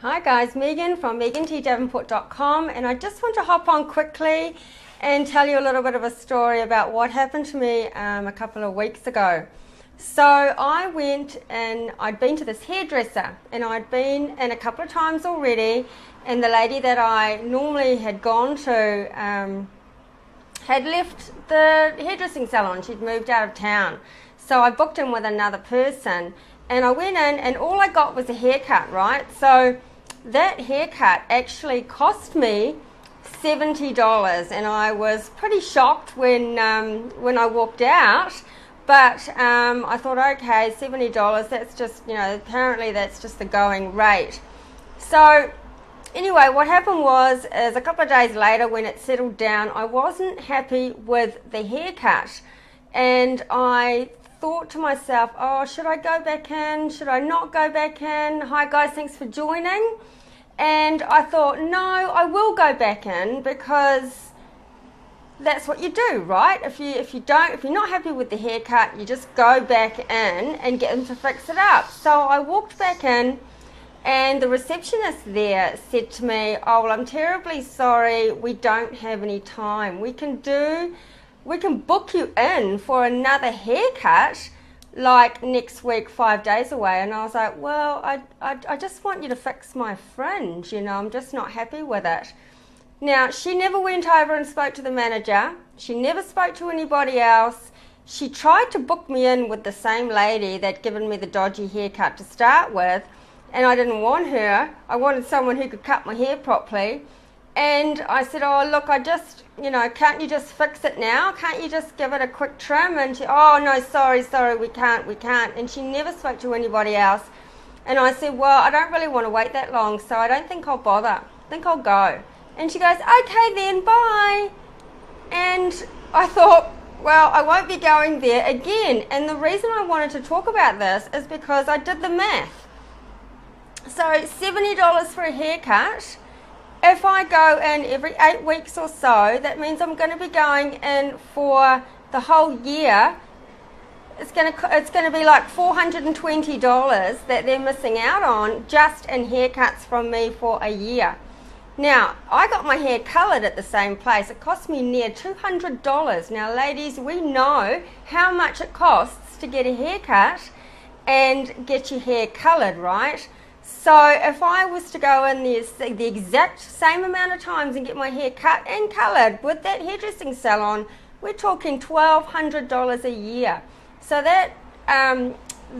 Hi guys, Megan from megantdavenport.com, and I just want to hop on quickly and tell you a little bit of a story about what happened to me a couple of weeks ago. So I went and I'd been to this hairdresser, and I'd been in a couple of times already, and the lady that I normally had gone to had left the hairdressing salon. She'd moved out of town. So I booked in with another person, and I went in and all I got was a haircut, right? So that haircut actually cost me $70, and I was pretty shocked when I walked out. But I thought, okay, $70, that's just, apparently that's just the going rate. So anyway, what happened is a couple of days later, when it settled down, I wasn't happy with the haircut, and I thought to myself, oh, should I go back in? Should I not go back in? Hi guys, thanks for joining. And I thought, no, I will go back in, because that's what you do, right? If you're not happy with the haircut, you just go back in and get them to fix it up. So I walked back in, and the receptionist there said to me, oh, well, I'm terribly sorry, we don't have any time. We can book you in for another haircut like next week, 5 days away. And I was like, well, I just want you to fix my fringe, I'm just not happy with it. Now, she never went over and spoke to the manager. She never spoke to anybody else. She tried to book me in with the same lady that'd given me the dodgy haircut to start with, and I didn't want her. I wanted someone who could cut my hair properly. And I said, oh, look, can't you just fix it now? Can't you just give it a quick trim? And she, oh, no, sorry, we can't. And she never spoke to anybody else. And I said, well, I don't really want to wait that long, so I don't think I'll bother. I think I'll go. And she goes, okay then, bye. And I thought, well, I won't be going there again. And the reason I wanted to talk about this is because I did the math. So $70 for a haircut. If I go in every 8 weeks or so, that means I'm going to be going in for the whole year. It's going to be like $420 that they're missing out on just in haircuts from me for a year. Now, I got my hair coloured at the same place. It cost me near $200. Now, ladies, we know how much it costs to get a haircut and get your hair coloured, right? So if I was to go in the exact same amount of times and get my hair cut and coloured with that hairdressing salon, we're talking $1,200 a year. So that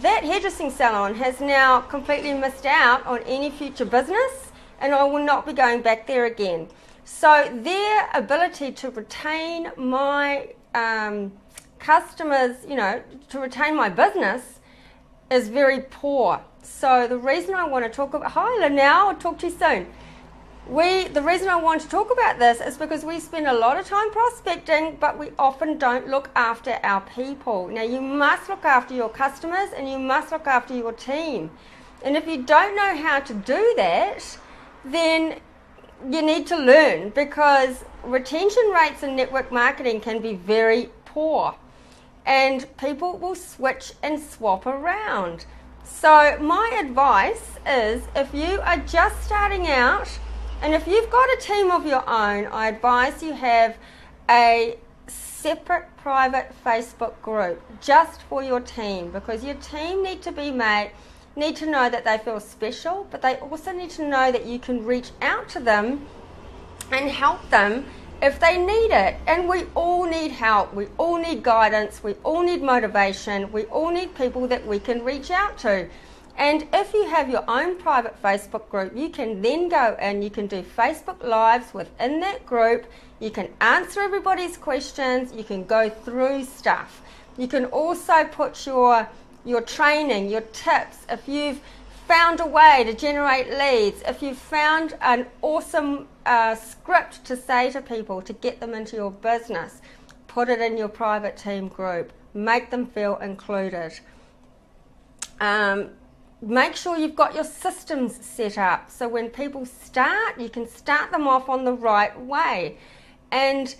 hairdressing salon has now completely missed out on any future business, and I will not be going back there again. So their ability to retain my customers, to retain my business is very poor. So the reason I want to talk about, hi Linnell, I'll talk to you soon. The reason I want to talk about this is because we spend a lot of time prospecting, but we often don't look after our people. Now, you must look after your customers, and you must look after your team. And if you don't know how to do that, then you need to learn, because retention rates in network marketing can be very poor, and people will switch and swap around. So my advice is, if you are just starting out, and if you've got a team of your own, I advise you have a separate private Facebook group just for your team, because your team need to know that they feel special, but they also need to know that you can reach out to them and help them if they need it. And we all need help, we all need guidance, we all need motivation, we all need people that we can reach out to. And if you have your own private Facebook group, you can then go and you can do Facebook Lives within that group. You can answer everybody's questions, you can go through stuff. You can also put your training, your tips. If you've found a way to generate leads, if you've found an awesome script to say to people to get them into your business, put it in your private team group. Make them feel included. Make sure you've got your systems set up, so when people start, you can start them off on the right way. And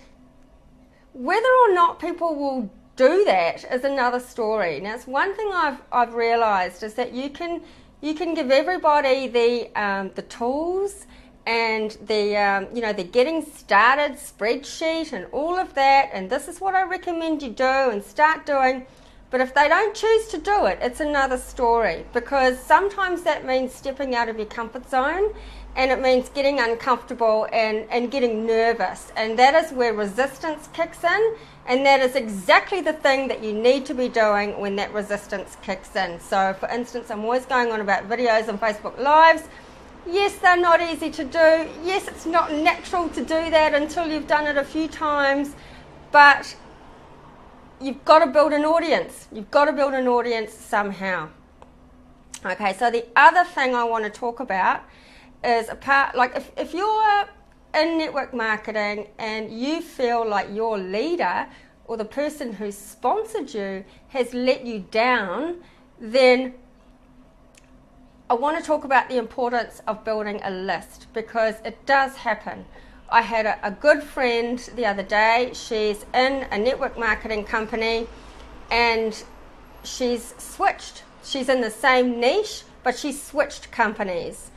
whether or not people will do that is another story. Now, it's one thing I've realized is that you can you can give everybody the tools and the getting started spreadsheet and all of that, and this is what I recommend you do and start doing. But if they don't choose to do it, it's another story, because sometimes that means stepping out of your comfort zone, and it means getting uncomfortable and getting nervous, and that is where resistance kicks in, and that is exactly the thing that you need to be doing when that resistance kicks in. So for instance, I'm always going on about videos and Facebook Lives. Yes, they're not easy to do. Yes, it's not natural to do that until you've done it a few times, but you've got to build an audience. You've got to build an audience somehow. Okay, so the other thing I want to talk about is if you're in network marketing and you feel like your leader or the person who sponsored you has let you down, then I want to talk about the importance of building a list, because it does happen. I had a good friend the other day. She's in a network marketing company and she's switched. She's in the same niche, but she's switched companies.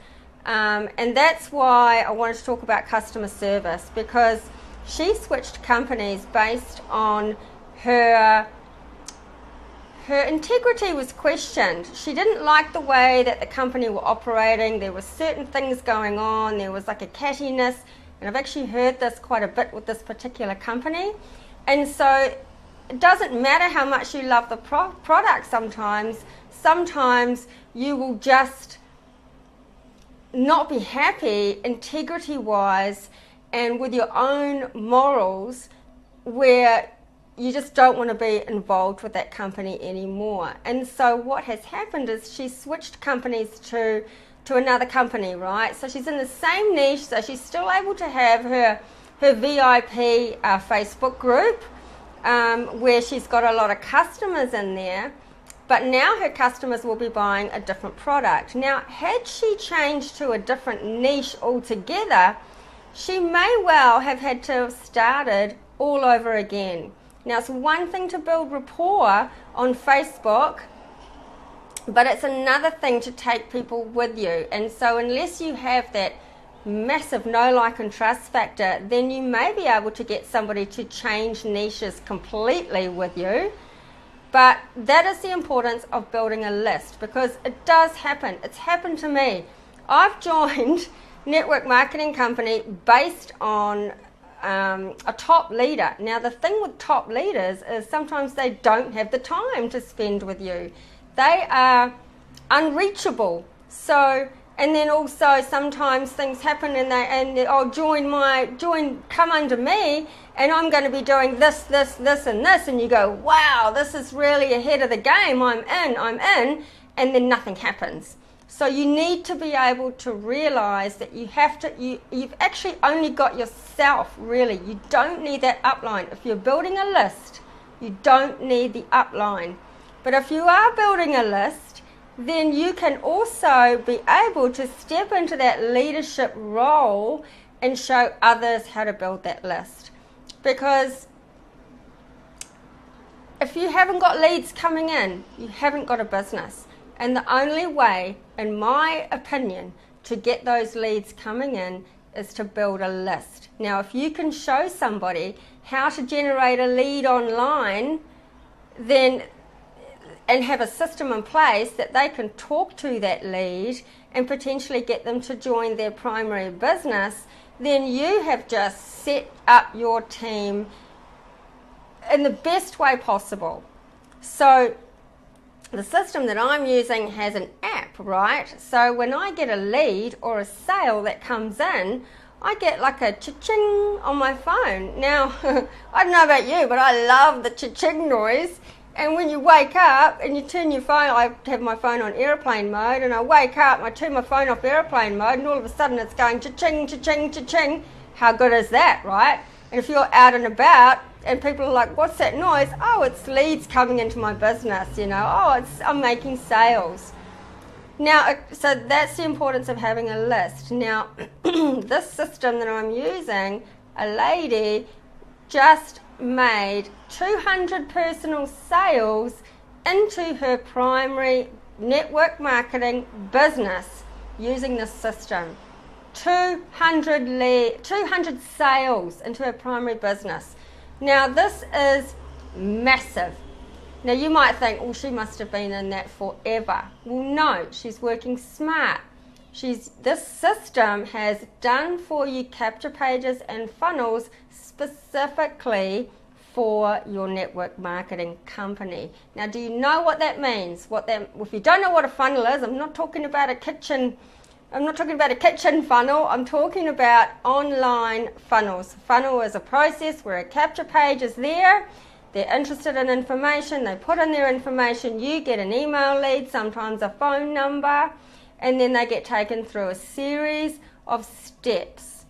And that's why I wanted to talk about customer service, because she switched companies based on her integrity was questioned. She didn't like the way that the company were operating. There were certain things going on. There was like a cattiness, and I've actually heard this quite a bit with this particular company. And so it doesn't matter how much you love the product sometimes you will just not be happy integrity-wise and with your own morals, where you just don't want to be involved with that company anymore. And so what has happened is she switched companies to another company, right? So she's in the same niche, so she's still able to have her VIP Facebook group, where she's got a lot of customers in there, but now her customers will be buying a different product. Now, had she changed to a different niche altogether, she may well have had to have started all over again. Now, it's one thing to build rapport on Facebook, but it's another thing to take people with you. And so unless you have that massive know, like, and trust factor, then you may be able to get somebody to change niches completely with you. But that is the importance of building a list, because it does happen. It's happened to me. I've joined network marketing company based on a top leader. Now, the thing with top leaders is sometimes they don't have the time to spend with you. They are unreachable. So, and then also sometimes things happen come under me, and I'm going to be doing this, and this, and you go, wow, this is really ahead of the game. I'm in, and then nothing happens. So you need to be able to realize that you've actually only got yourself, really. You don't need that upline. If you're building a list, you don't need the upline. But if you are building a list, then you can also be able to step into that leadership role and show others how to build that list. Because if you haven't got leads coming in, you haven't got a business. And the only way, in my opinion, to get those leads coming in is to build a list. Now, if you can show somebody how to generate a lead online, then and have a system in place that they can talk to that lead and potentially get them to join their primary business, then you have just set up your team in the best way possible. So the system that I'm using has an app, right? So when I get a lead or a sale that comes in, I get like a cha-ching on my phone. Now, I don't know about you, but I love the cha-ching noise. And when you wake up and you turn your phone, I have my phone on airplane mode, and I wake up and I turn my phone off airplane mode, and all of a sudden it's going cha-ching, cha-ching, cha-ching. How good is that, right? And if you're out and about and people are like, what's that noise? Oh, it's leads coming into my business, I'm making sales. Now, so that's the importance of having a list. Now, this system that I'm using, a lady just made 200 personal sales into her primary network marketing business using this system. 200 sales into her primary business. Now this is massive. Now you might think, well, she must have been in that forever. Well, no, she's working smart. This system has done for you capture pages and funnels specifically for your network marketing company. Now, do you know what that means? If you don't know what a funnel is, I'm not talking about a kitchen funnel. I'm talking about online funnels. Funnel is a process where a capture page is there. They're interested in information. They put in their information. You get an email lead, sometimes a phone number, and then they get taken through a series of steps.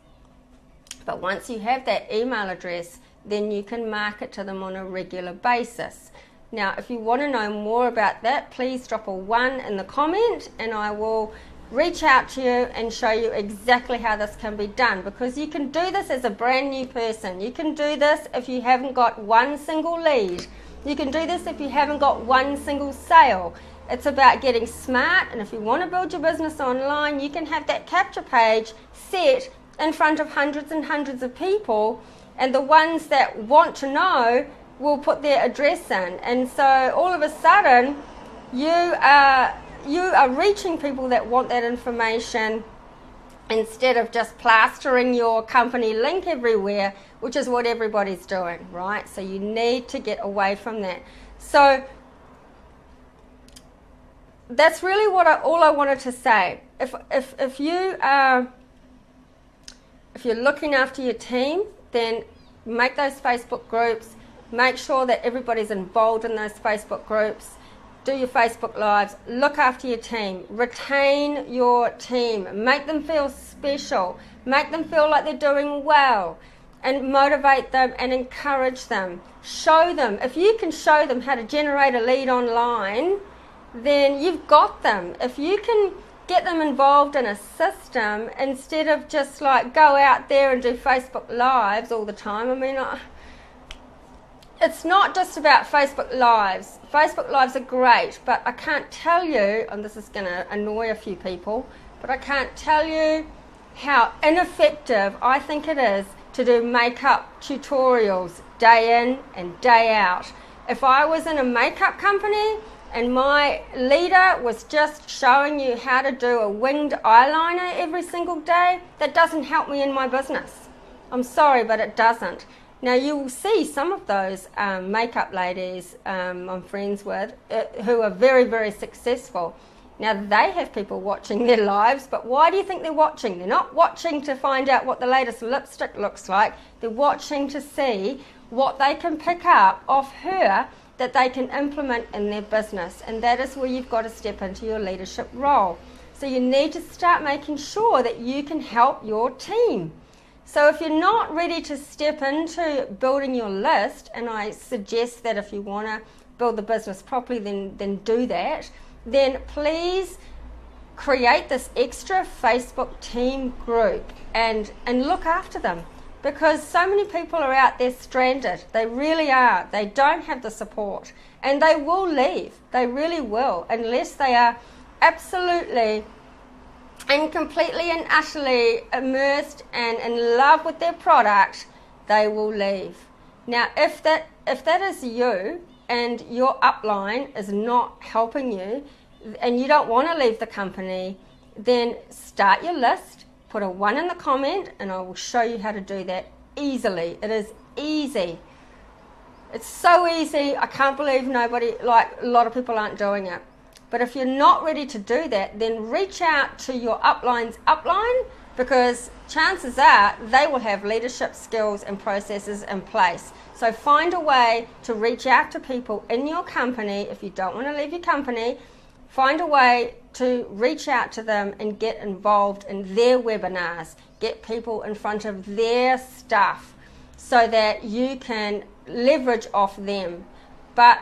But once you have that email address, then you can market to them on a regular basis. Now, if you want to know more about that, please drop a 1 in the comment and I will reach out to you and show you exactly how this can be done, because you can do this as a brand new person. You can do this if you haven't got one single lead. You can do this if you haven't got one single sale. It's about getting smart, and if you want to build your business online, you can have that capture page set in front of hundreds and hundreds of people, and the ones that want to know will put their address in, and so all of a sudden you are reaching people that want that information instead of just plastering your company link everywhere, which is what everybody's doing, right? So you need to get away from that. So that's really all I wanted to say. If you're looking after your team, then make those Facebook groups. Make sure that everybody's involved in those Facebook groups. Do your Facebook Lives. Look after your team. Retain your team. Make them feel special. Make them feel like they're doing well. And motivate them and encourage them. Show them. If you can show them how to generate a lead online, then you've got them. If you can get them involved in a system instead of just like go out there and do Facebook Lives all the time. I mean, it's not just about Facebook Lives. Facebook Lives are great, but I can't tell you, and this is going to annoy a few people, but I can't tell you how ineffective I think it is to do makeup tutorials day in and day out. If I was in a makeup company and my leader was just showing you how to do a winged eyeliner every single day, that doesn't help me in my business. I'm sorry, but it doesn't. Now you will see some of those makeup ladies I'm friends with who are very, very successful. Now they have people watching their lives, but why do you think they're watching? They're not watching to find out what the latest lipstick looks like. They're watching to see what they can pick up off her that they can implement in their business, and that is where you've got to step into your leadership role. So you need to start making sure that you can help your team. So if you're not ready to step into building your list, and I suggest that if you want to build the business properly, then do that, then please create this extra Facebook team group and look after them. Because so many people are out there stranded. They really are. They don't have the support. And they will leave. They really will. Unless they are absolutely and completely and utterly immersed and in love with their product, they will leave. Now, if that is you and your upline is not helping you and you don't want to leave the company, then start your list. Put a 1 in the comment and I will show you how to do that easily. It is easy. It's so easy. I can't believe a lot of people aren't doing it. But if you're not ready to do that, then reach out to your upline's upline, because chances are they will have leadership skills and processes in place. So find a way to reach out to people in your company. If you don't want to leave your company, find a way to reach out to them and get involved in their webinars. Get people in front of their stuff so that you can leverage off them. But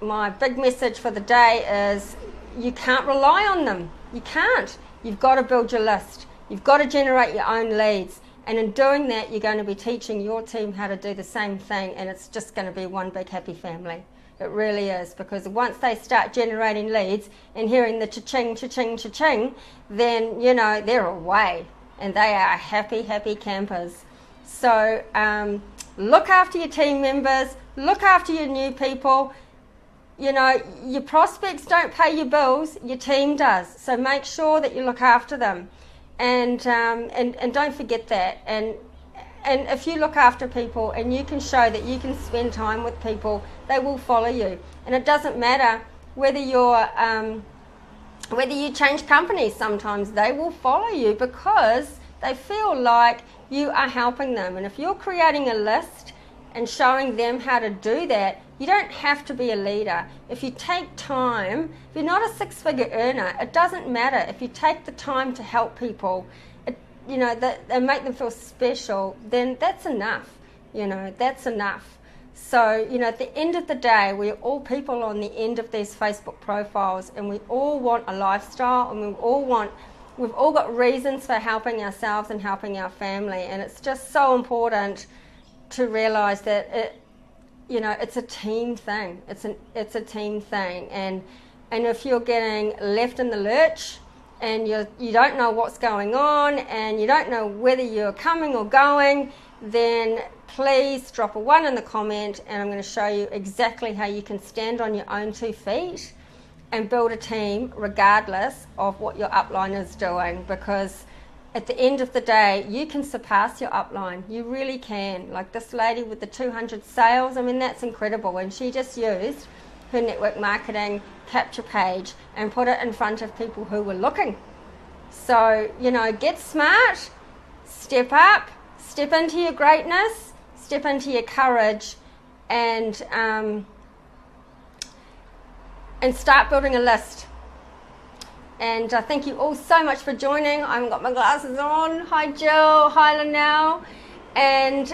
my big message for the day is you can't rely on them. You can't. You've got to build your list. You've got to generate your own leads. And in doing that, you're going to be teaching your team how to do the same thing, and it's just going to be one big happy family. It really is, because once they start generating leads and hearing the cha-ching, cha-ching, cha-ching, then, you know, they're away and they are happy, happy campers. So look after your team members, look after your new people. You know, your prospects don't pay your bills, your team does. So make sure that you look after them, and don't forget that. And if you look after people and you can show that you can spend time with people, they will follow you. And it doesn't matter whether you change companies. Sometimes they will follow you because they feel like you are helping them. And if you're creating a list and showing them how to do that, you don't have to be a leader. If you take time, if you're not a six-figure earner, it doesn't matter. If you take the time to help people, you know, and make them feel special, then that's enough. You know, that's enough. So, you know, at the end of the day, we're all people on the end of these Facebook profiles, and we all want a lifestyle, and we've all got reasons for helping ourselves and helping our family. And it's just so important to realize that you know, it's a team thing. It's a team thing. And if you're getting left in the lurch and you don't know what's going on and you don't know whether you're coming or going, then please drop a 1 in the comment, and I'm going to show you exactly how you can stand on your own 2 feet and build a team regardless of what your upline is doing, because at the end of the day, you can surpass your upline. You really can. Like this lady with the 200 sales, I mean, that's incredible. And she just used her network marketing capture page and put it in front of people who were looking. So, you know, get smart, step up, step into your greatness, step into your courage, and start building a list. And thank you all so much for joining. I haven't got my glasses on. Hi Jill, hi Linnell. And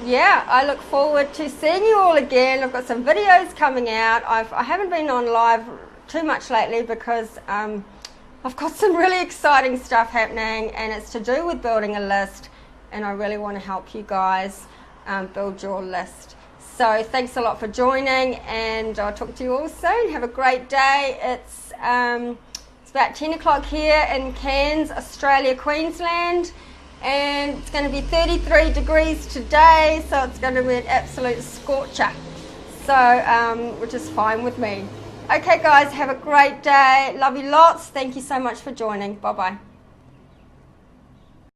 yeah, I look forward to seeing you all again. I've got some videos coming out. I haven't been on live too much lately because I've got some really exciting stuff happening, and it's to do with building a list, and I really want to help you guys build your list. So thanks a lot for joining, and I'll talk to you all soon. Have a great day. It's about 10 o'clock here in Cairns, Australia, Queensland, and it's going to be 33 degrees today, so it's going to be an absolute scorcher, so which is fine with me. Okay guys, have a great day. Love you lots. Thank you so much for joining. Bye bye.